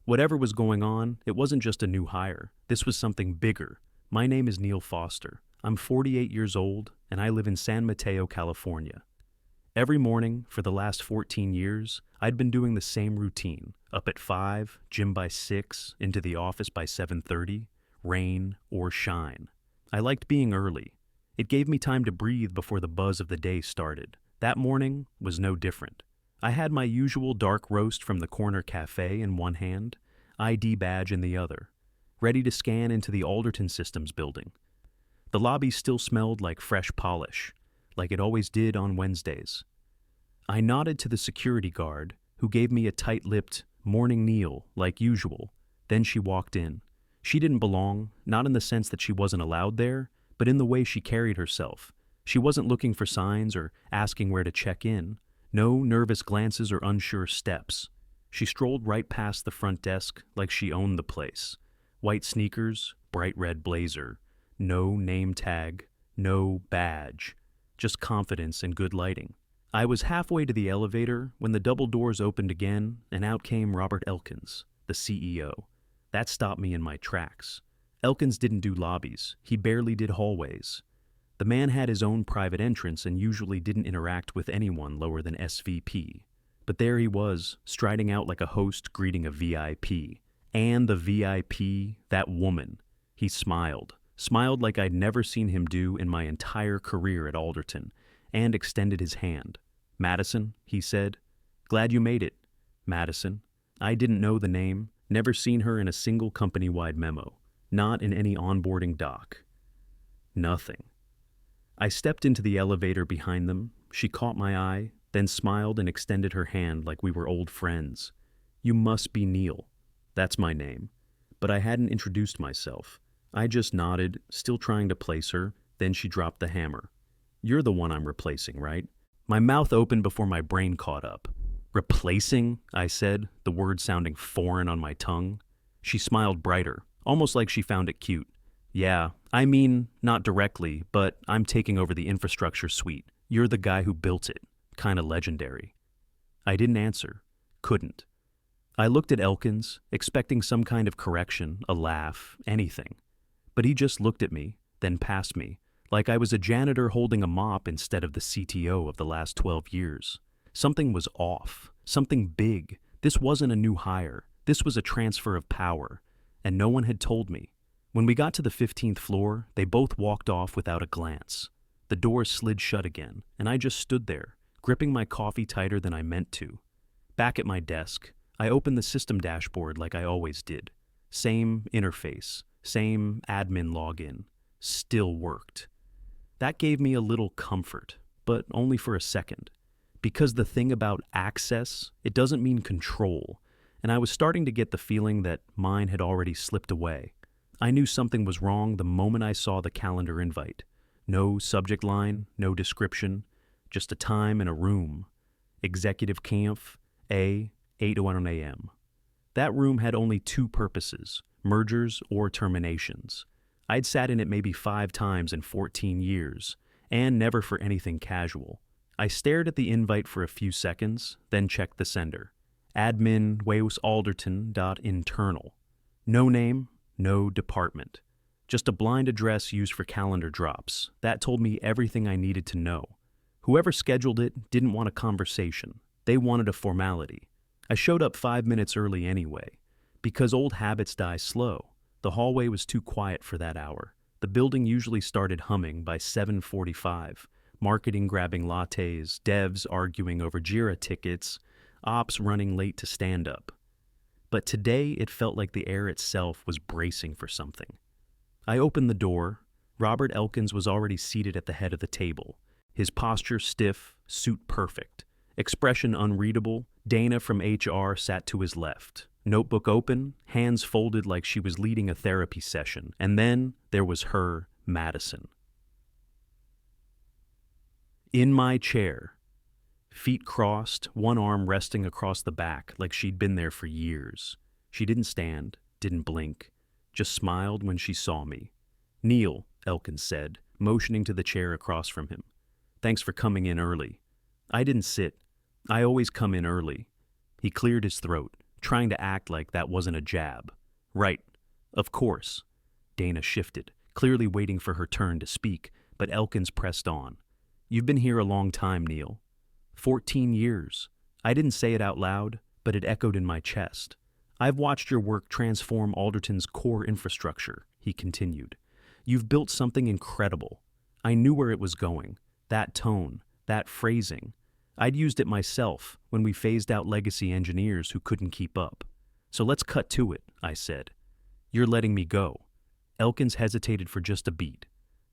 Whatever was going on, it wasn't just a new hire. This was something bigger. My name is Neil Foster. I'm 48 years old, and I live in San Mateo, California. Every morning, for the last 14 years, I'd been doing the same routine. Up at 5, gym by 6, into the office by 7:30, rain or shine. I liked being early. It gave me time to breathe before the buzz of the day started. That morning was no different. I had my usual dark roast from the corner cafe in one hand, ID badge in the other, ready to scan into the Alderton Systems building. The lobby still smelled like fresh polish, like it always did on Wednesdays. I nodded to the security guard, who gave me a tight-lipped, "Morning, Neil," like usual. Then she walked in. She didn't belong, not in the sense that she wasn't allowed there, but in the way she carried herself. She wasn't looking for signs or asking where to check in. No nervous glances or unsure steps. She strolled right past the front desk like she owned the place. White sneakers, bright red blazer. No name tag, no badge. Just confidence and good lighting. I was halfway to the elevator when the double doors opened again, and out came Robert Elkins, the CEO. That stopped me in my tracks. Elkins didn't do lobbies. He barely did hallways. The man had his own private entrance and usually didn't interact with anyone lower than SVP. But there he was, striding out like a host greeting a VIP. And the VIP, that woman. He smiled like I'd never seen him do in my entire career at Alderton, and extended his hand. "Madison," he said. "Glad you made it." Madison. I didn't know the name, never seen her in a single company-wide memo, not in any onboarding doc. Nothing. I stepped into the elevator behind them. She caught my eye, then smiled and extended her hand like we were old friends. "You must be Neil." That's my name. But I hadn't introduced myself. I just nodded, still trying to place her, then she dropped the hammer. "You're the one I'm replacing, right?" My mouth opened before my brain caught up. "Replacing?" I said, the word sounding foreign on my tongue. She smiled brighter, almost like she found it cute. "Yeah, I mean, not directly, but I'm taking over the infrastructure suite. You're the guy who built it. Kinda legendary." I didn't answer. Couldn't. I looked at Elkins, expecting some kind of correction, a laugh, anything. But he just looked at me, then past me, like I was a janitor holding a mop instead of the CTO of the last 12 years. Something was off. Something big. This wasn't a new hire. This was a transfer of power. And no one had told me. When we got to the 15th floor, they both walked off without a glance. The door slid shut again, and I just stood there, gripping my coffee tighter than I meant to. Back at my desk, I opened the system dashboard like I always did. Same interface, same admin login. Still worked. That gave me a little comfort, but only for a second. Because the thing about access, it doesn't mean control, and I was starting to get the feeling that mine had already slipped away. I knew something was wrong the moment I saw the calendar invite. No subject line, no description, just a time and a room. Executive Kampf, A, 8:01 a.m. That room had only two purposes, mergers or terminations. I'd sat in it maybe 5 times in 14 years, and never for anything casual. I stared at the invite for a few seconds, then checked the sender. Admin weusalderton.internal. No name, no department. Just a blind address used for calendar drops. That told me everything I needed to know. Whoever scheduled it didn't want a conversation. They wanted a formality. I showed up 5 minutes early anyway. Because old habits die slow. The hallway was too quiet for that hour. The building usually started humming by 7:45. Marketing grabbing lattes, devs arguing over Jira tickets, ops running late to stand up. But today it felt like the air itself was bracing for something. I opened the door. Robert Elkins was already seated at the head of the table. His posture stiff, suit perfect. Expression unreadable. Dana from HR sat to his left. Notebook open, hands folded like she was leading a therapy session. And then there was her, Madison. In my chair, feet crossed, one arm resting across the back like she'd been there for years. She didn't stand, didn't blink, just smiled when she saw me. "Neil," Elkins said, motioning to the chair across from him. "Thanks for coming in early." I didn't sit. I always come in early. He cleared his throat. trying to act like that wasn't a jab. Right. Of course. Dana shifted, clearly waiting for her turn to speak, but Elkins pressed on. You've been here a long time, Neil. 14 years. I didn't say it out loud, but it echoed in my chest. I've watched your work transform Alderton's core infrastructure, he continued. You've built something incredible. I knew where it was going. That tone, that phrasing. I'd used it myself when we phased out legacy engineers who couldn't keep up. So let's cut to it, I said. You're letting me go. Elkins hesitated for just a beat,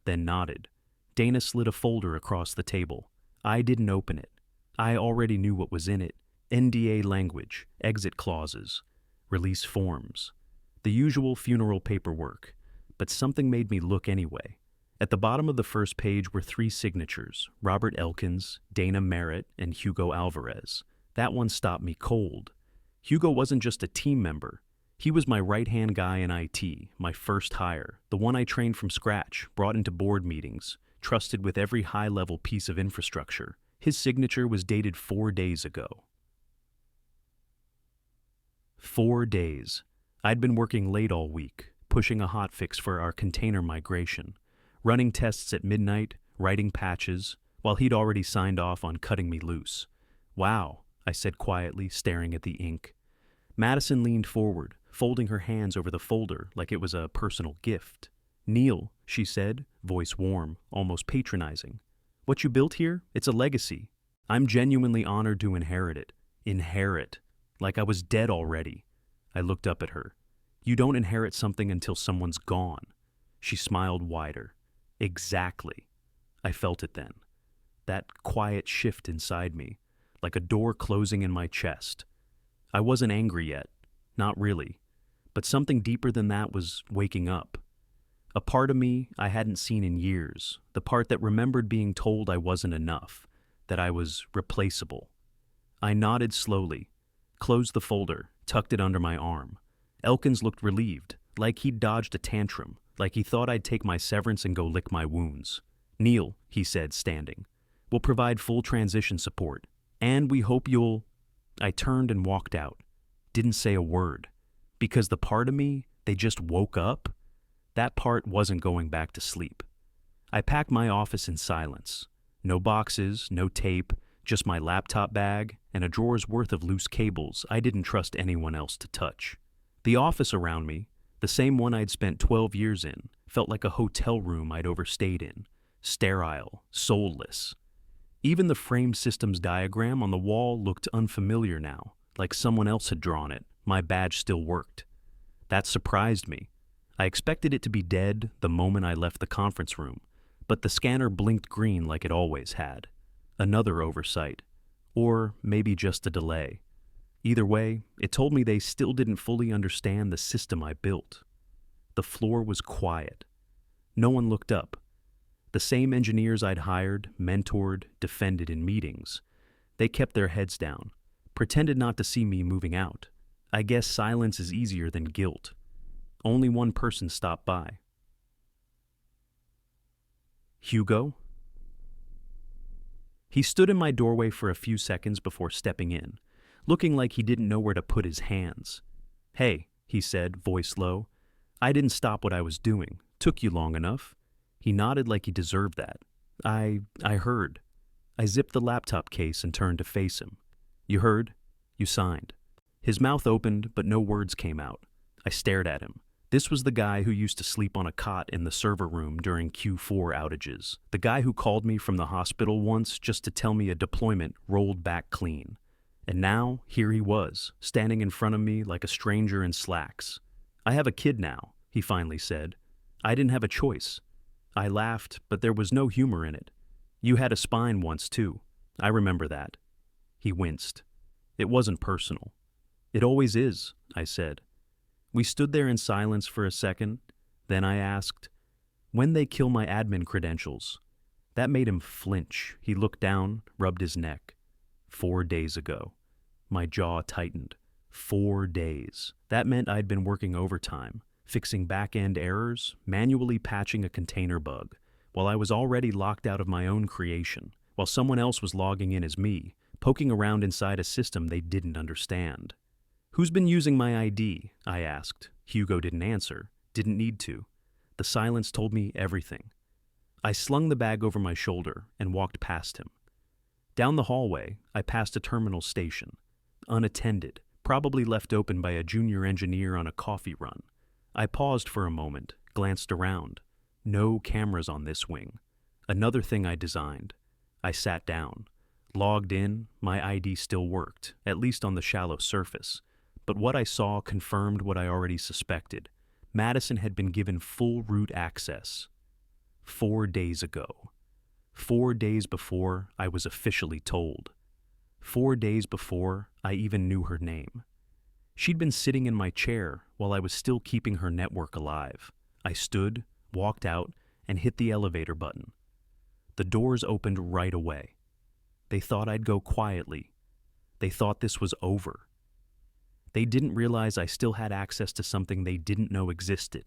then nodded. Dana slid a folder across the table. I didn't open it. I already knew what was in it. NDA language, exit clauses, release forms, the usual funeral paperwork. But something made me look anyway. At the bottom of the first page were 3 signatures, Robert Elkins, Dana Merritt, and Hugo Alvarez. That one stopped me cold. Hugo wasn't just a team member. He was my right-hand guy in IT, my first hire, the one I trained from scratch, brought into board meetings, trusted with every high-level piece of infrastructure. His signature was dated 4 days ago. 4 days. I'd been working late all week, pushing a hotfix for our container migration, running tests at midnight, writing patches, while he'd already signed off on cutting me loose. Wow, I said quietly, staring at the ink. Madison leaned forward, folding her hands over the folder like it was a personal gift. Neil, she said, voice warm, almost patronizing. What you built here, it's a legacy. I'm genuinely honored to inherit it. Inherit. Like I was dead already. I looked up at her. You don't inherit something until someone's gone. She smiled wider. Exactly. I felt it then. That quiet shift inside me, like a door closing in my chest. I wasn't angry yet. Not really. But something deeper than that was waking up. A part of me I hadn't seen in years, the part that remembered being told I wasn't enough, that I was replaceable. I nodded slowly, closed the folder, tucked it under my arm. Elkins looked relieved, like he'd dodged a tantrum, like he thought I'd take my severance and go lick my wounds. Neil, he said, standing, we'll provide full transition support, and we hope you'll... I turned and walked out. Didn't say a word. Because the part of me, they just woke up, that part wasn't going back to sleep. I packed my office in silence. No boxes, no tape, just my laptop bag and a drawer's worth of loose cables I didn't trust anyone else to touch. The office around me, the same one I'd spent 12 years in, felt like a hotel room I'd overstayed in. Sterile, soulless. Even the frame systems diagram on the wall looked unfamiliar now, like someone else had drawn it. My badge still worked. That surprised me. I expected it to be dead the moment I left the conference room, but the scanner blinked green like it always had. Another oversight. Or maybe just a delay. Either way, it told me they still didn't fully understand the system I built. The floor was quiet. No one looked up. The same engineers I'd hired, mentored, defended in meetings. They kept their heads down, pretended not to see me moving out. I guess silence is easier than guilt. Only one person stopped by. Hugo? He stood in my doorway for a few seconds before stepping in, looking like he didn't know where to put his hands. Hey, he said, voice low. I didn't stop what I was doing. Took you long enough. He nodded like he deserved that. I heard. I zipped the laptop case and turned to face him. You heard? You signed. His mouth opened, but no words came out. I stared at him. This was the guy who used to sleep on a cot in the server room during Q4 outages. The guy who called me from the hospital once just to tell me a deployment rolled back clean. And now, here he was, standing in front of me like a stranger in slacks. I have a kid now, he finally said. I didn't have a choice. I laughed, but there was no humor in it. You had a spine once, too. I remember that. He winced. It wasn't personal. It always is, I said. We stood there in silence for a second. Then I asked, when they kill my admin credentials? That made him flinch. He looked down, rubbed his neck. 4 days ago. My jaw tightened. 4 days. That meant I'd been working overtime, fixing back-end errors, manually patching a container bug, while I was already locked out of my own creation, while someone else was logging in as me, poking around inside a system they didn't understand. "Who's been using my ID?" I asked. Hugo didn't answer, didn't need to. The silence told me everything. I slung the bag over my shoulder and walked past him. Down the hallway, I passed a terminal station. Unattended, probably left open by a junior engineer on a coffee run. I paused for a moment, glanced around. No cameras on this wing. Another thing I designed. I sat down. Logged in, my ID still worked, at least on the shallow surface. But what I saw confirmed what I already suspected. Madison had been given full root access. 4 days ago. 4 days before I was officially told. 4 days before I even knew her name. She'd been sitting in my chair while I was still keeping her network alive. I stood, walked out, and hit the elevator button. The doors opened right away. They thought I'd go quietly. They thought this was over. They didn't realize I still had access to something they didn't know existed.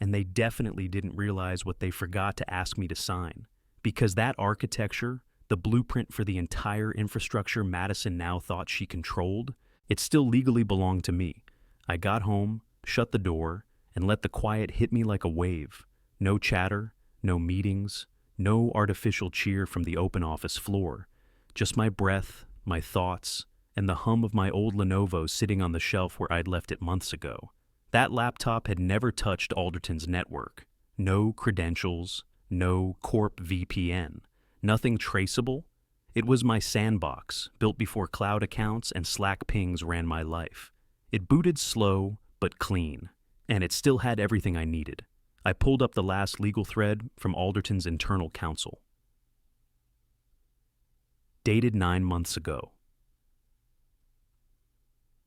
And they definitely didn't realize what they forgot to ask me to sign. Because that architecture, the blueprint for the entire infrastructure Madison now thought she controlled, it still legally belonged to me. I got home, shut the door, and let the quiet hit me like a wave. No chatter, no meetings, no artificial cheer from the open office floor. Just my breath, my thoughts, and the hum of my old Lenovo sitting on the shelf where I'd left it months ago. That laptop had never touched Alderton's network. No credentials, no Corp VPN, nothing traceable. It was my sandbox, built before cloud accounts and Slack pings ran my life. It booted slow, but clean, and it still had everything I needed. I pulled up the last legal thread from Alderton's internal counsel. Dated 9 months ago.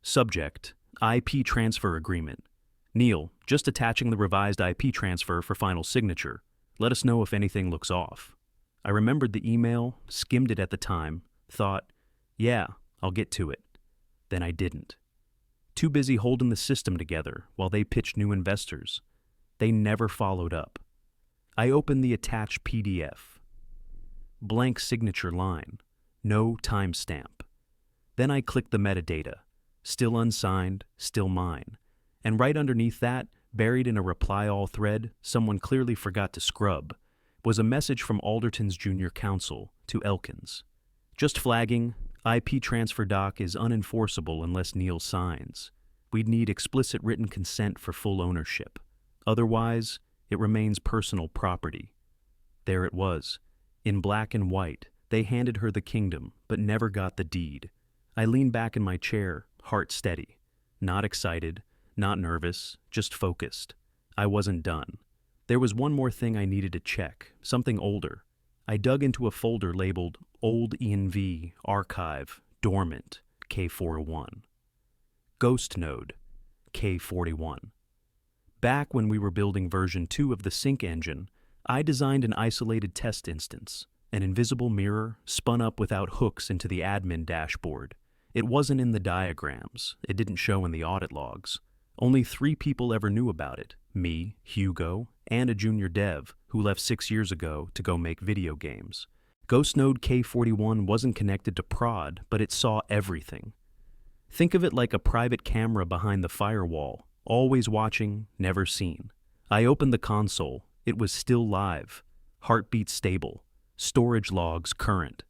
Subject, IP transfer agreement. Neil, just attaching the revised IP transfer for final signature. Let us know if anything looks off. I remembered the email, skimmed it at the time, thought, yeah, I'll get to it. Then I didn't. Too busy holding the system together while they pitched new investors. They never followed up. I opened the attached PDF. Blank signature line. No timestamp. Then I clicked the metadata. Still unsigned, still mine. And right underneath that, buried in a reply all thread someone clearly forgot to scrub, was a message from Alderton's junior counsel to Elkins. Just flagging, IP transfer doc is unenforceable unless Neil signs. We'd need explicit written consent for full ownership. Otherwise, it remains personal property. There it was. In black and white, they handed her the kingdom, but never got the deed. I leaned back in my chair, heart steady. Not excited, not nervous, just focused. I wasn't done. There was one more thing I needed to check, something older. I dug into a folder labeled Old ENV, Archive, Dormant, K401. Ghost Node, K41. Back when we were building version 2 of the sync engine, I designed an isolated test instance, an invisible mirror spun up without hooks into the admin dashboard. It wasn't in the diagrams, it didn't show in the audit logs. Only 3 people ever knew about it, me, Hugo, and a junior dev who left 6 years ago to go make video games. GhostNode K41 wasn't connected to prod, but it saw everything. Think of it like a private camera behind the firewall, always watching, never seen. I opened the console. It was still live. Heartbeat stable. Storage logs current.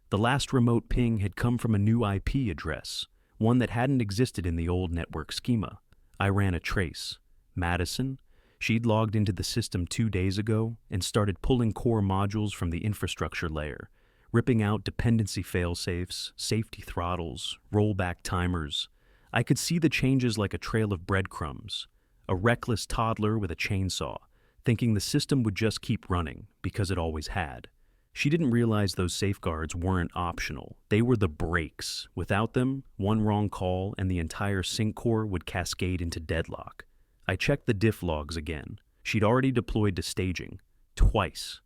The last remote ping had come from a new IP address, one that hadn't existed in the old network schema. I ran a trace. Madison? She'd logged into the system 2 days ago and started pulling core modules from the infrastructure layer, ripping out dependency failsafes, safety throttles, rollback timers. I could see the changes like a trail of breadcrumbs. A reckless toddler with a chainsaw, thinking the system would just keep running because it always had. She didn't realize those safeguards weren't optional. They were the brakes. Without them, one wrong call and the entire sync core would cascade into deadlock. I checked the diff logs again. She'd already deployed to staging. Twice.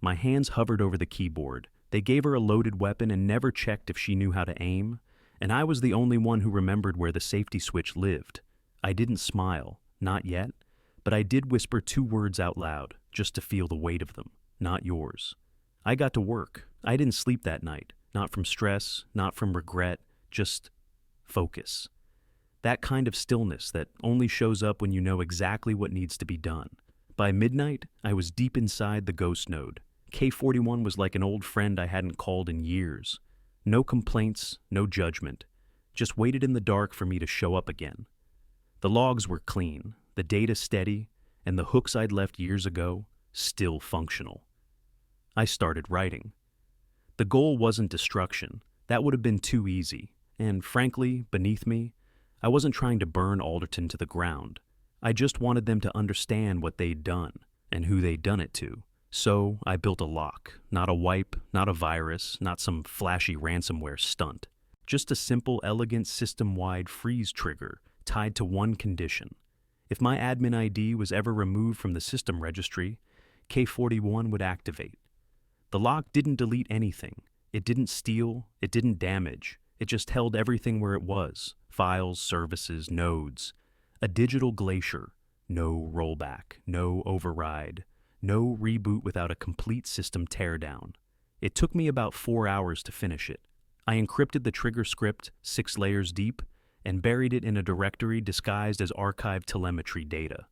My hands hovered over the keyboard. They gave her a loaded weapon and never checked if she knew how to aim. And I was the only one who remembered where the safety switch lived. I didn't smile. Not yet. But I did whisper 2 words out loud, just to feel the weight of them. Not yours. I got to work. I didn't sleep that night. Not from stress, not from regret, just focus. That kind of stillness that only shows up when you know exactly what needs to be done. By midnight, I was deep inside the ghost node. K41 was like an old friend I hadn't called in years. No complaints, no judgment. Just waited in the dark for me to show up again. The logs were clean, the data steady, and the hooks I'd left years ago still functional. I started writing. The goal wasn't destruction. That would have been too easy. And frankly, beneath me, I wasn't trying to burn Alderton to the ground. I just wanted them to understand what they'd done and who they'd done it to. So I built a lock, not a wipe, not a virus, not some flashy ransomware stunt. Just a simple, elegant system-wide freeze trigger tied to one condition. If my admin ID was ever removed from the system registry, K41 would activate. The lock didn't delete anything. It didn't steal. It didn't damage. It just held everything where it was. Files, services, nodes. A digital glacier. No rollback. No override. No reboot without a complete system teardown. It took me about 4 hours to finish it. I encrypted the trigger script 6 layers deep and buried it in a directory disguised as archived telemetry data.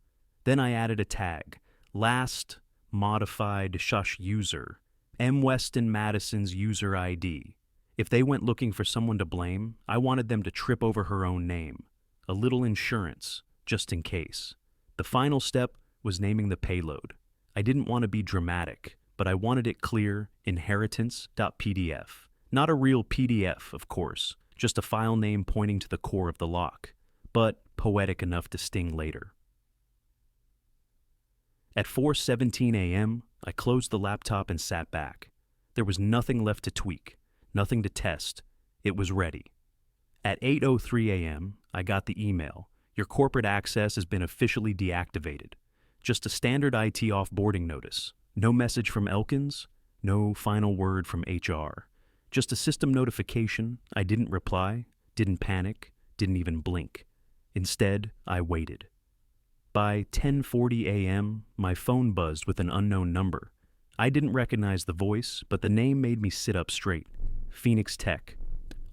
Then I added a tag. Last modified shush user. M. Weston Madison's user ID. If they went looking for someone to blame, I wanted them to trip over her own name. A little insurance, just in case. The final step was naming the payload. I didn't want to be dramatic, but I wanted it clear, inheritance.pdf. Not a real PDF, of course, just a file name pointing to the core of the lock, but poetic enough to sting later. At 4:17 a.m., I closed the laptop and sat back. There was nothing left to tweak, nothing to test. It was ready. At 8:03 a.m., I got the email. Your corporate access has been officially deactivated. Just a standard IT offboarding notice. No message from Elkins, no final word from HR. Just a system notification. I didn't reply, didn't panic, didn't even blink. Instead, I waited. By 10:40 a.m., my phone buzzed with an unknown number. I didn't recognize the voice, but the name made me sit up straight. Phoenix Tech.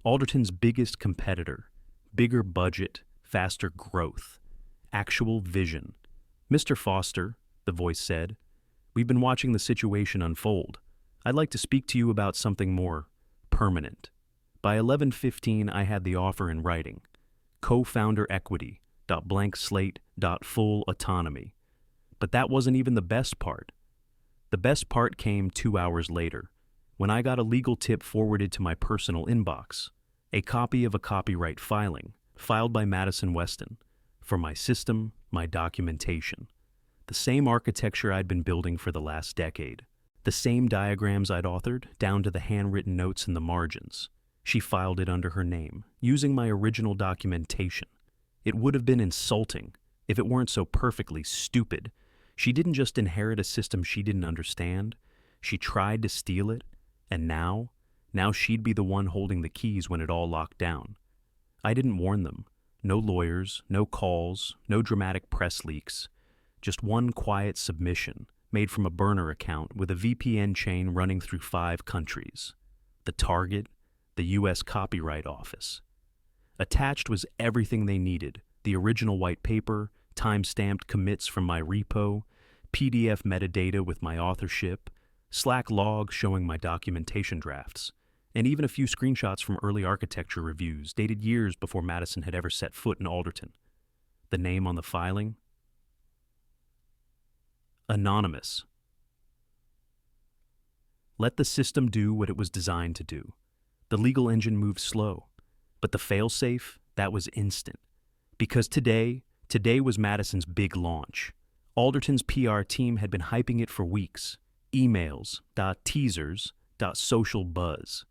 Alderton's biggest competitor. Bigger budget, faster growth. Actual vision. Mr. Foster, the voice said, we've been watching the situation unfold. I'd like to speak to you about something more permanent. By 11:15, I had the offer in writing. Co-founder equity, blank slate, full autonomy. But that wasn't even the best part. The best part came 2 hours later, when I got a legal tip forwarded to my personal inbox. A copy of a copyright filing, filed by Madison Weston, for my system, my documentation. The same architecture I'd been building for the last decade. The same diagrams I'd authored, down to the handwritten notes in the margins. She filed it under her name, using my original documentation. It would have been insulting if it weren't so perfectly stupid. She didn't just inherit a system she didn't understand. She tried to steal it, and now she'd be the one holding the keys when it all locked down. I didn't warn them. No lawyers, no calls, no dramatic press leaks. Just one quiet submission made from a burner account with a VPN chain running through 5 countries. The target, the U.S. Copyright Office. Attached was everything they needed: the original white paper, time-stamped commits from my repo, PDF metadata with my authorship, Slack logs showing my documentation drafts, and even a few screenshots from early architecture reviews dated years before Madison had ever set foot in Alderton. The name on the filing? Anonymous. Let the system do what it was designed to do. The legal engine moved slow, but the failsafe, that was instant. Because today was Madison's big launch. Alderton's PR team had been hyping it for weeks. Emails, teasers, social buzz.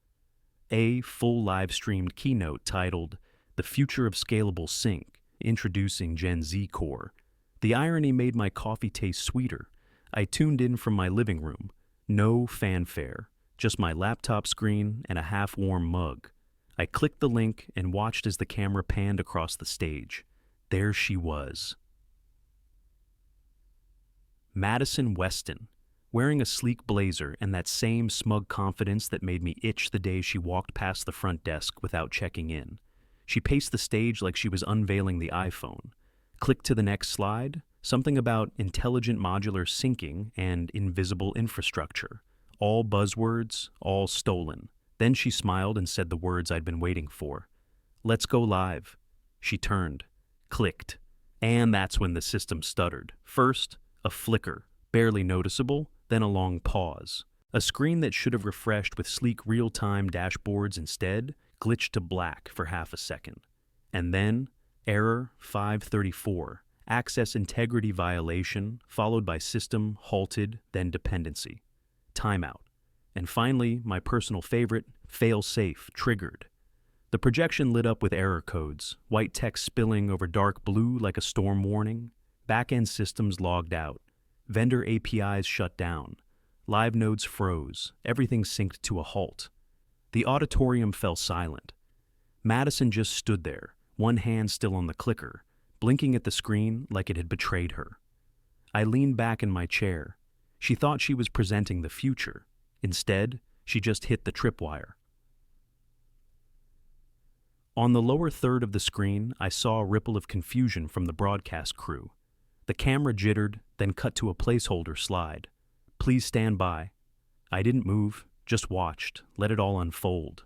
A full live-streamed keynote titled The Future of Scalable Sync, Introducing Gen Z Core. The irony made my coffee taste sweeter. I tuned in from my living room. No fanfare, just my laptop screen and a half-warm mug. I clicked the link and watched as the camera panned across the stage. There she was. Madison Weston, wearing a sleek blazer and that same smug confidence that made me itch the day she walked past the front desk without checking in. She paced the stage like she was unveiling the iPhone. Click to the next slide. Something about intelligent modular syncing and invisible infrastructure. All buzzwords, all stolen. Then she smiled and said the words I'd been waiting for. Let's go live. She turned, clicked, and that's when the system stuttered. First, a flicker, barely noticeable, then a long pause. A screen that should have refreshed with sleek real-time dashboards instead glitched to black for half a second. And then, error 534, access integrity violation, followed by system halted, then dependency. Timeout. And finally, my personal favorite, fail-safe, triggered. The projection lit up with error codes, white text spilling over dark blue like a storm warning. Back-end systems logged out. Vendor APIs shut down. Live nodes froze. Everything synced to a halt. The auditorium fell silent. Madison just stood there, one hand still on the clicker, blinking at the screen like it had betrayed her. I leaned back in my chair. She thought she was presenting the future. Instead, she just hit the tripwire. On the lower third of the screen, I saw a ripple of confusion from the broadcast crew. The camera jittered, then cut to a placeholder slide. Please stand by. I didn't move, just watched, let it all unfold.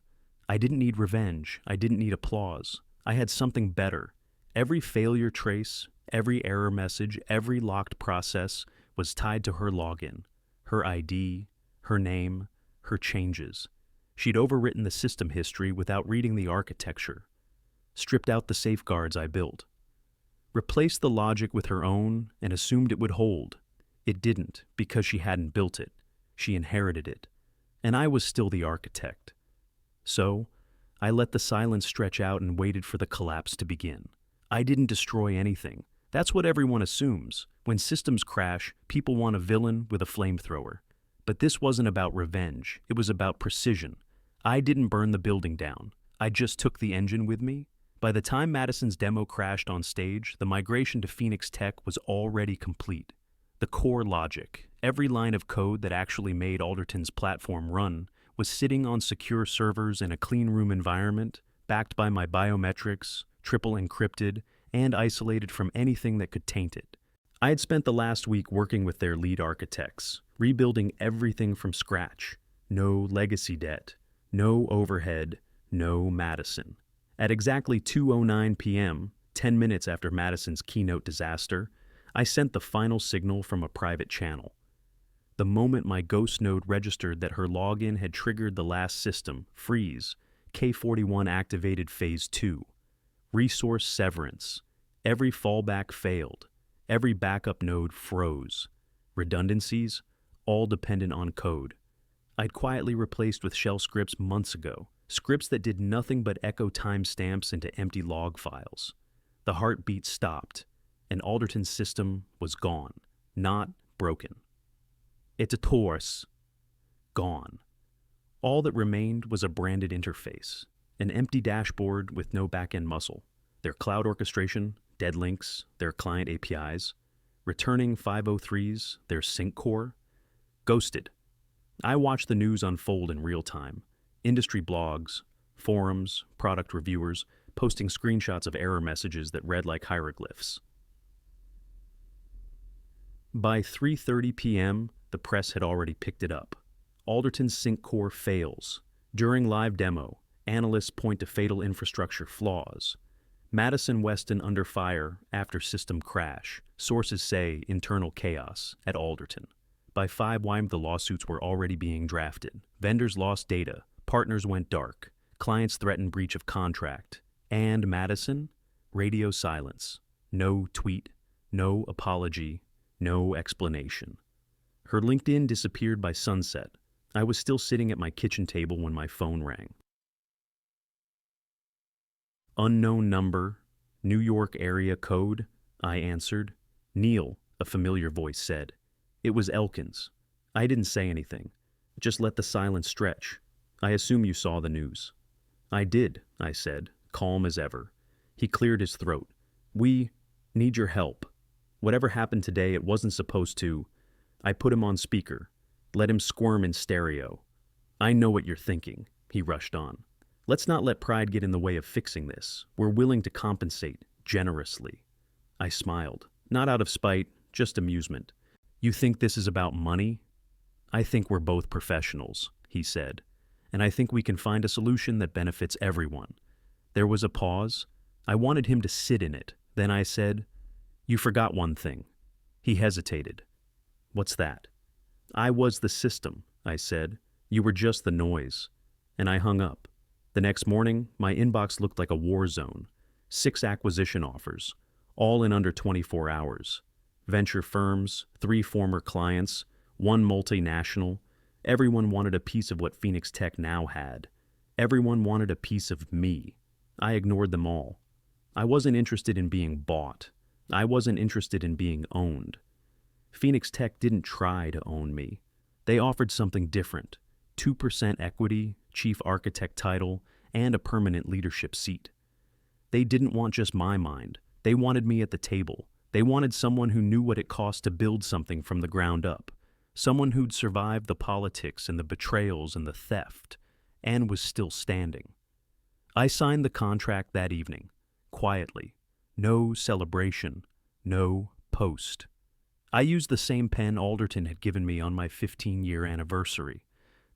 I didn't need revenge. I didn't need applause. I had something better. Every failure trace, every error message, every locked process was tied to her login, her ID, her name, her changes. She'd overwritten the system history without reading the architecture, stripped out the safeguards I built, replaced the logic with her own and assumed it would hold. It didn't, because she hadn't built it. She inherited it. And I was still the architect. So, I let the silence stretch out and waited for the collapse to begin. I didn't destroy anything. That's what everyone assumes. When systems crash, people want a villain with a flamethrower. But this wasn't about revenge. It was about precision. I didn't burn the building down. I just took the engine with me. By the time Madison's demo crashed on stage, the migration to Phoenix Tech was already complete. The core logic, every line of code that actually made Alderton's platform run, was sitting on secure servers in a clean room environment, backed by my biometrics, triple encrypted, and isolated from anything that could taint it. I had spent the last week working with their lead architects, rebuilding everything from scratch. No legacy debt, no overhead, no Madison. At exactly 2:09 p.m., 10 minutes after Madison's keynote disaster, I sent the final signal from a private channel. The moment my ghost node registered that her login had triggered the last system, freeze, K41 activated phase 2. Resource severance. Every fallback failed. Every backup node froze. Redundancies, all dependent on code. I'd quietly replaced with shell scripts months ago, scripts that did nothing but echo timestamps into empty log files. The heartbeat stopped, and Alderton's system was gone, not broken. It's a torse. Gone. All that remained was a branded interface, an empty dashboard with no back-end muscle, their cloud orchestration, dead links, their client APIs, returning 503s, their sync core, ghosted. I watched the news unfold in real time. Industry blogs, forums, product reviewers, posting screenshots of error messages that read like hieroglyphs. By 3:30 p.m., the press had already picked it up. Alderton's sync core fails. During live demo, analysts point to fatal infrastructure flaws. Madison Weston under fire after system crash. Sources say internal chaos at Alderton. By 5 p.m., the lawsuits were already being drafted. Vendors lost data. Partners went dark. Clients threatened breach of contract. And Madison? Radio silence. No tweet. No apology. No explanation. Her LinkedIn disappeared by sunset. I was still sitting at my kitchen table when my phone rang. Unknown number, New York area code, I answered. Neil, a familiar voice said. It was Elkins. I didn't say anything. Just let the silence stretch. I assume you saw the news. I did, I said, calm as ever. He cleared his throat. We need your help. Whatever happened today, it wasn't supposed to. I put him on speaker. Let him squirm in stereo. I know what you're thinking, he rushed on. Let's not let pride get in the way of fixing this. We're willing to compensate generously. I smiled, not out of spite, just amusement. You think this is about money? I think we're both professionals, he said, and I think we can find a solution that benefits everyone. There was a pause. I wanted him to sit in it. Then I said, "You forgot one thing." He hesitated. "What's that?" "I was the system," I said. "You were just the noise." And I hung up. The next morning, my inbox looked like a war zone. 6 acquisition offers, all in under 24 hours. Venture firms, 3 former clients, 1 multinational. Everyone wanted a piece of what Phoenix Tech now had. Everyone wanted a piece of me. I ignored them all. I wasn't interested in being bought. I wasn't interested in being owned. Phoenix Tech didn't try to own me. They offered something different: 2% equity, chief architect title, and a permanent leadership seat. They didn't want just my mind. They wanted me at the table. They wanted someone who knew what it cost to build something from the ground up, someone who'd survived the politics and the betrayals and the theft, and was still standing. I signed the contract that evening, quietly. No celebration, no post. I used the same pen Alderton had given me on my 15-year anniversary,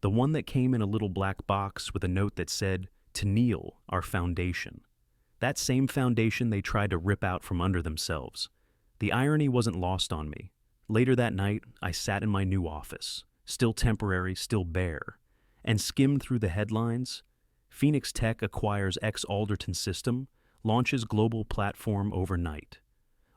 the one that came in a little black box with a note that said, "To Neil, our foundation." That same foundation they tried to rip out from under themselves. The irony wasn't lost on me. Later that night, I sat in my new office, still temporary, still bare, and skimmed through the headlines. Phoenix Tech acquires ex-Alderton system, launches global platform overnight.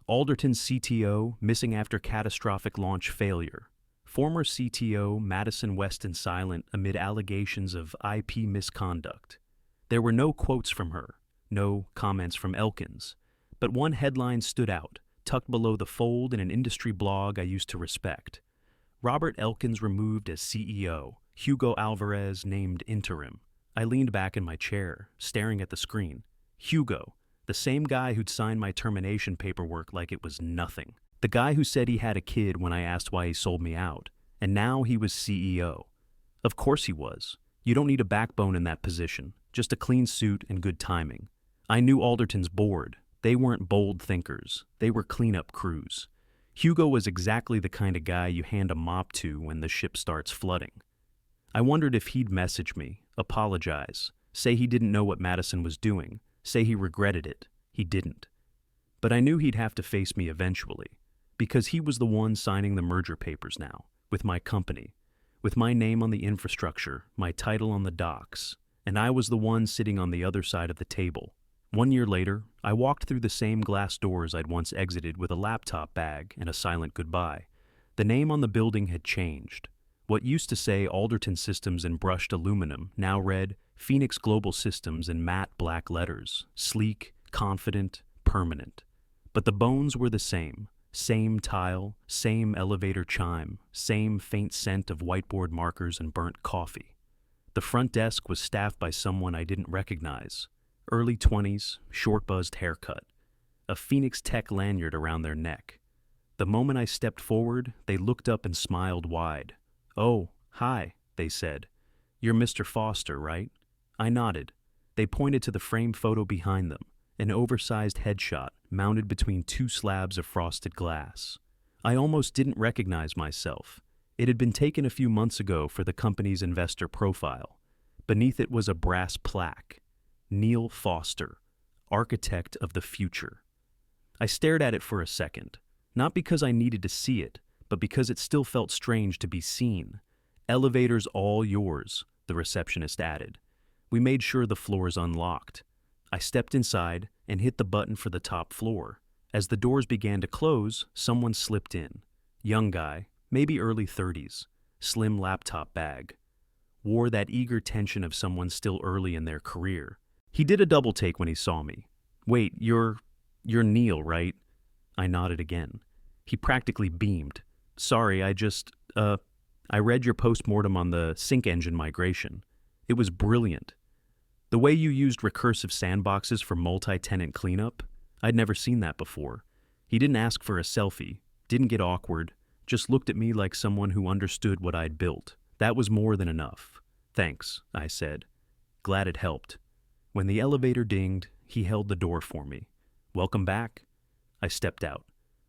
Alderton CTO missing after catastrophic launch failure. Former CTO Madison Weston silent amid allegations of IP misconduct. There were no quotes from her, no comments from Elkins, but one headline stood out, tucked below the fold in an industry blog I used to respect. Robert Elkins removed as CEO, Hugo Alvarez named interim. I leaned back in my chair, staring at the screen. Hugo, the same guy who'd signed my termination paperwork like it was nothing. The guy who said he had a kid when I asked why he sold me out. And now he was CEO. Of course he was. You don't need a backbone in that position, just a clean suit and good timing. I knew Alderton's board. They weren't bold thinkers. They were cleanup crews. Hugo was exactly the kind of guy you hand a mop to when the ship starts flooding. I wondered if he'd message me, apologize, say he didn't know what Madison was doing, say he regretted it. He didn't. But I knew he'd have to face me eventually, because he was the one signing the merger papers now, with my company, with my name on the infrastructure, my title on the docs, and I was the one sitting on the other side of the table. 1 year later, I walked through the same glass doors I'd once exited with a laptop bag and a silent goodbye. The name on the building had changed. What used to say Alderton Systems in brushed aluminum now read Phoenix Global Systems in matte black letters, sleek, confident, permanent. But the bones were the same. Same tile, same elevator chime, same faint scent of whiteboard markers and burnt coffee. The front desk was staffed by someone I didn't recognize. Early 20s, short-buzzed haircut. A Phoenix Tech lanyard around their neck. The moment I stepped forward, they looked up and smiled wide. "Oh, hi," they said. "You're Mr. Foster, right?" I nodded. They pointed to the framed photo behind them, an oversized headshot mounted between 2 slabs of frosted glass. I almost didn't recognize myself. It had been taken a few months ago for the company's investor profile. Beneath it was a brass plaque. Neil Foster, Architect of the Future. I stared at it for a second, not because I needed to see it, but because it still felt strange to be seen. "Elevator's all yours," the receptionist added. We made sure the floors unlocked. I stepped inside and hit the button for the top floor. As the doors began to close, someone slipped in. Young guy, maybe early 30s, slim laptop bag. Wore that eager tension of someone still early in their career. He did a double take when he saw me. "Wait, you're Neil, right?" I nodded again. He practically beamed. "Sorry, I read your postmortem on the sync engine migration. It was brilliant. The way you used recursive sandboxes for multi-tenant cleanup, I'd never seen that before." He didn't ask for a selfie, didn't get awkward, just looked at me like someone who understood what I'd built. That was more than enough. "Thanks," I said. Glad it helped. When the elevator dinged, he held the door for me. Welcome back. I stepped out.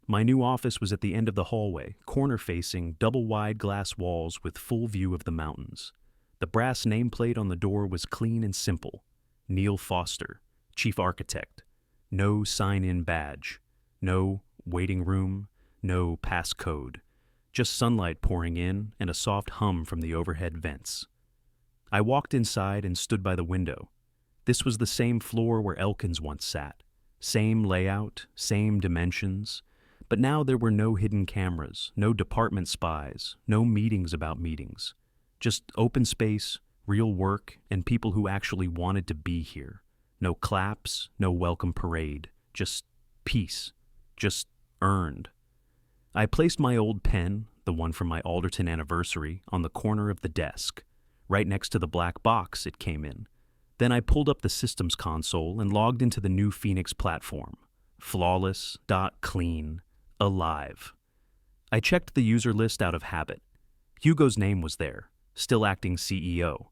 My new office was at the end of the hallway, corner-facing, double-wide glass walls with full view of the mountains. The brass nameplate on the door was clean and simple. Neil Foster, Chief Architect. No sign-in badge. No waiting room. No passcode. Just sunlight pouring in and a soft hum from the overhead vents. I walked inside and stood by the window. This was the same floor where Elkins once sat. Same layout, same dimensions. But now there were no hidden cameras, no department spies, no meetings about meetings. Just open space, real work, and people who actually wanted to be here. No claps, no welcome parade. Just peace. Just earned. I placed my old pen, the one from my Alderton anniversary, on the corner of the desk, right next to the black box it came in. Then I pulled up the systems console and logged into the new Phoenix platform. Flawless, clean, alive. I checked the user list out of habit. Hugo's name was there, still acting CEO.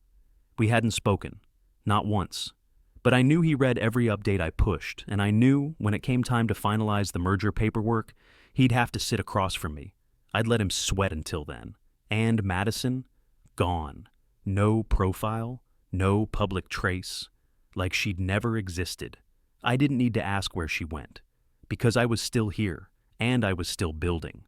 We hadn't spoken, not once. But I knew he read every update I pushed, and I knew when it came time to finalize the merger paperwork, he'd have to sit across from me. I'd let him sweat until then. And Madison? Gone. No profile, no public trace, like she'd never existed. I didn't need to ask where she went, because I was still here, and I was still building.